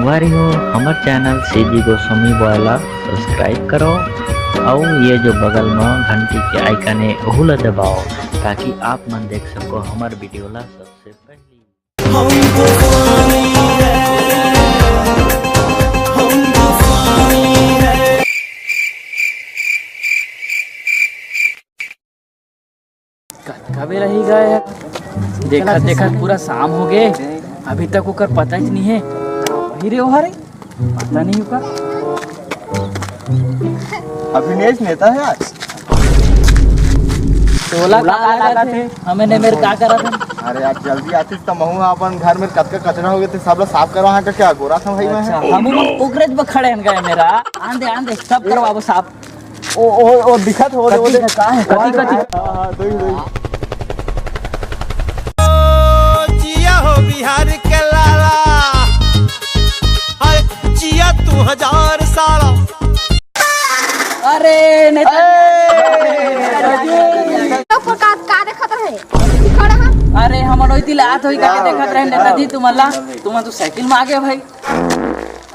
संगवारी हो हमार चैनल सीजी गोस्वामी वाला सब्सक्राइब करो और ये जो बगल में घंटी के आइकन है ओहुला दबाओ ताकि आप मन देख सको हमार वीडियो ला सबसे पहले। कभी रही गए देखा देखा पूरा शाम हो गए अभी तक ओकर पता ही नहीं है। वही रे ओहरे पता नहीं होगा अभिनेश नेता है आज टोला का लगा थे हमें ने मेरे का करा था। अरे आप जल्दी आती तो महू अपन घर में कब का कचरा हो गए थे सब लोग साफ करो। वहाँ का क्या गोरा था भाई मैं हम उगरेज पे खड़े हैं गए मेरा आंधे सब करवाओ साफ। ओ दिखत हो कथी का है कथी कथी हां दई जिया हो बिहार के लाला अरे जिया तू 1000 साल। अरे अरे हमर होई तिला हाथ होई का देखत रहे नेताजी तुमला तुम तो साइकिल में आ गए भाई।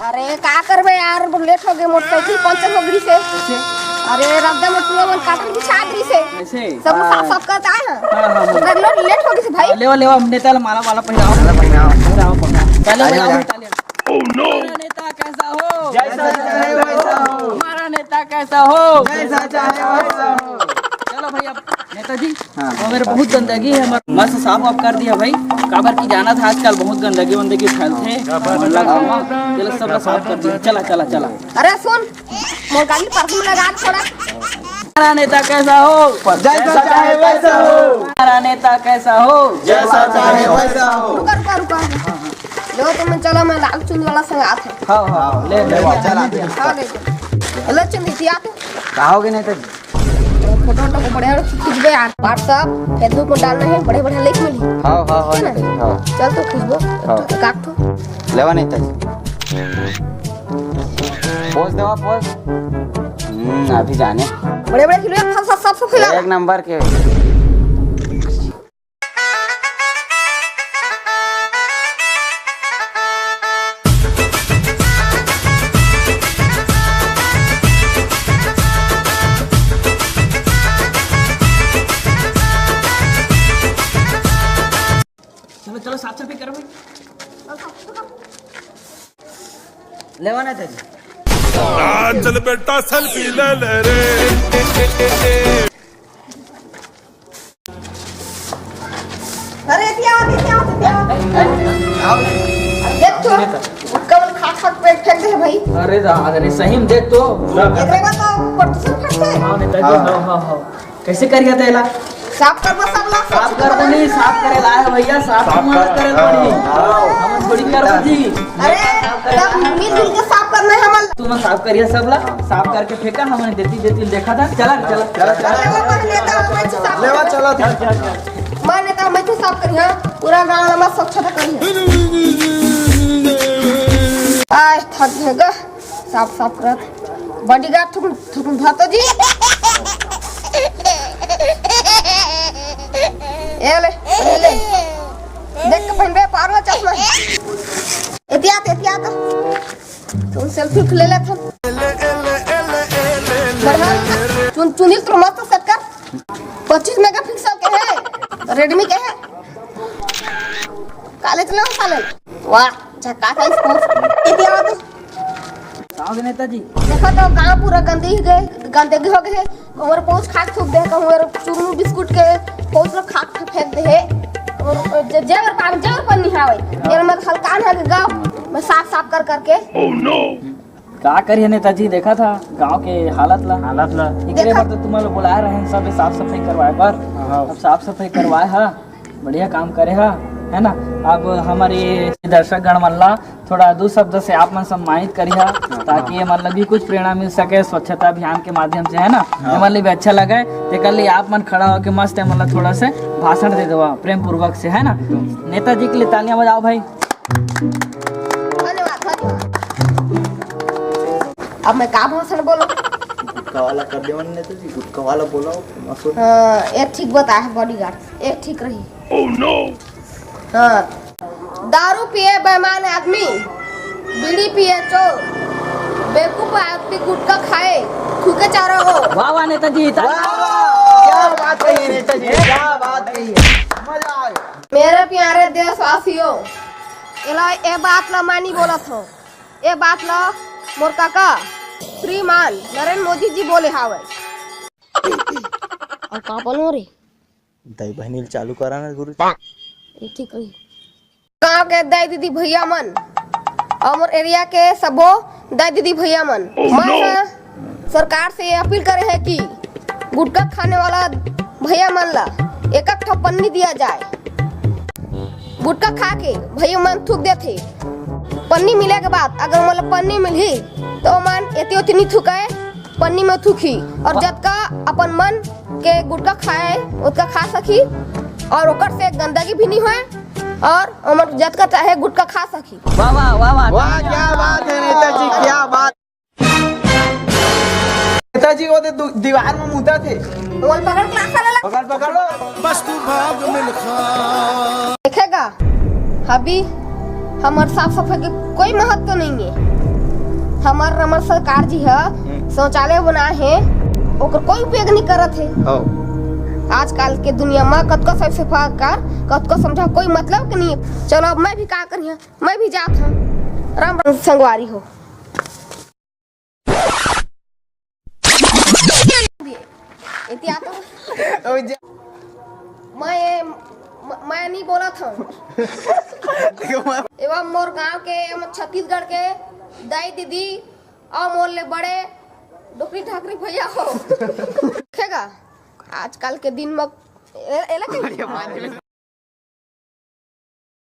अरे का करबे यार लेट हो गए मोटरसाइकिल पंचर हो गई से। अरे रद्दा में पूरा मन काटन की छात्री से ऐसे सब साफ साफ करता है। हां लेट हो गई से भाई। लेवा नेता माला वाला पहनाओ पहले ओ नो नेता कैसा हो जैसा चाहे वैसा हो। हमारा नेता कैसा हो जैसा चाहे वैसा हो। चलो भाई अब नेताजी वो मेरे बहुत गंदगी है मस्त साफ आप कर दिया भाई। काबर की जाना था आजकल बहुत गंदगी फैलते चलो सब साफ कर दिया। चला चला चला। अरे सुन मोर गाड़ी परफ्यूम लगा थोड़ा। हमारा नेता कैसा हो जैसा चाहे वैसा हो। हमारा नेता कैसा हो जैसा चाहे वैसा हो। रुका लो तुम चलो मैं लाल चुंदी वाला संग आते। हां ले चला हां ले ले चुंदी थी आते कहोगे नेताजी फोटो को बढ़िया खींचबे यार व्हाट्सएप फेसबुक में डालना है बढ़िया लाइक मिली। हां चल तो खींचबो काट तो लेवा नेताजी पोज देवा पोज अभी जाने बड़े खिलौने सब खिला एक नंबर के चलो साफ सफाई करो भाई। लेवा नेताजी चल बेटा सेल्फी ले ले रे। अरे क्या देख तो कवन खाट पेट फेंक दे भाई। अरे सही में देख तो एकरे बाद तो पटसन फटते। हां नेताजी हां कैसे करिया तेला साफ कर बस सब लोग साफ कर दो नहीं साफ करे ला है भैया साफ मत करे पड़ी हम थोड़ी कर दी। अरे सब मिलजुल के साफ करना है हम। तुम साफ करिए सब ला साफ करके फेंका हमने देती देखा था। चला लेवा चला मैं नेता मैं तो साफ करी। हां पूरा गांव में स्वच्छता करी। आय थक गए साफ करत बॉडीगार्ड थुक भातो जी ले देख के पहनबे पारवा चश्मा एतिया तुम सेल्फी ले ले तुम चुनिल तो मस्त सेट कर 25 मेगापिक्सल के है रेडमी के है काले चला साले वाह झकास है इसको एतिया तो साहब नेताजी देखो तो गांव पूरा गंदगी हो गए। और पहुंच खाक थूक दे और चुरू बिस्कुट के पहुंच लोग खाक फेंक दे और जेवर पर नहीं आवे जेवर में हल्का है के गांव में साफ कर करके। ओह नो का करिए नेताजी देखा था गांव के हालत ला इकरे पर तो तुम लोग बुलाए रहे सब साफ सफाई करवाए पर अब साफ सफाई करवाए हा बढ़िया काम करे हा है ना। अब हमारे दर्शक गण मल्ला थोड़ा दो शब्द से आप मन सम्मानित करिए ताकि ये मतलब भी कुछ प्रेरणा मिल सके स्वच्छता अभियान के माध्यम से है ना। मतलब भी अच्छा लगे तो कर लिए आप मन खड़ा होकर मस्त है मतलब थोड़ा से भाषण दे दो प्रेम पूर्वक से है ना। नेताजी के लिए तालियां बजाओ भाई। धन्यवाद। अब मैं का भाषण बोलूं गुटका वाला कर दे मन नेताजी गुटका वाला बोलो मसूर। एक ठीक बता है बॉडीगार्ड एक ठीक रही। ओह नो हाँ दारू पिए बेईमान आदमी बीड़ी बीड़ी पिए चोर बेवकूफ आदमी गुटखा खाए थूके चारा हो। वाह वाह नेताजी क्या बात कही नेताजी, क्या बात कही है, मजा आ गया। मेरे प्यारे देशवासियों, ए बात ला मैं नहीं बोला था, ये बात ला मोर काका श्रीमान नरेंद्र मोदी जी बोले हावे। और का बोलो रे दही बहनी चालू करा ना गुरु। ये ठीक है। गाँव के दाई दीदी भैया मन और मोर एरिया के सबो दाई दीदी भैया मन, मैं सरकार से ये अपील करे है कि गुटखा खाने वाला भैया मन ला एक ठो पन्नी दिया जाए। गुटखा खा के भैया मन थूक देते, पन्नी मिले के बाद अगर मतलब पन्नी मिली तो मन एती ओती नहीं थूके, पन्नी में थूकी और जब का अपन मन के गुटखा खाए उतना खा सकी और ओकर से गंदगी भी नहीं होए और उमर जत का चाहे गुटखा खा सकी। वाह वाह वाह वाह वाह क्या बात है नेताजी, क्या बात। नेताजी वो दीवार में मुद्दा थे, बोल पकड़ क्लास वाला पकड़ पकड़ो। बस तू भाग मिल्खा देखेगा अभी हमार साफ सफाई के कोई महत्व नहीं है। हमार सरकार जी है शौचालय बनाए हैं ओकर कोई उपयोग नहीं करत है। आजकल के दुनिया में कतको साफ सफाई कर कतको समझा कोई मतलब के नहीं है। चलो अब मैं भी का करिए, मैं भी जात हूँ। राम राम संगवारी हो। मैं नहीं बोला था। एवं मोर गांव के छत्तीसगढ़ के दाई दीदी और मोर ले बड़े डोकरी ठाकरी भैया हो। देखेगा आजकल के दिन में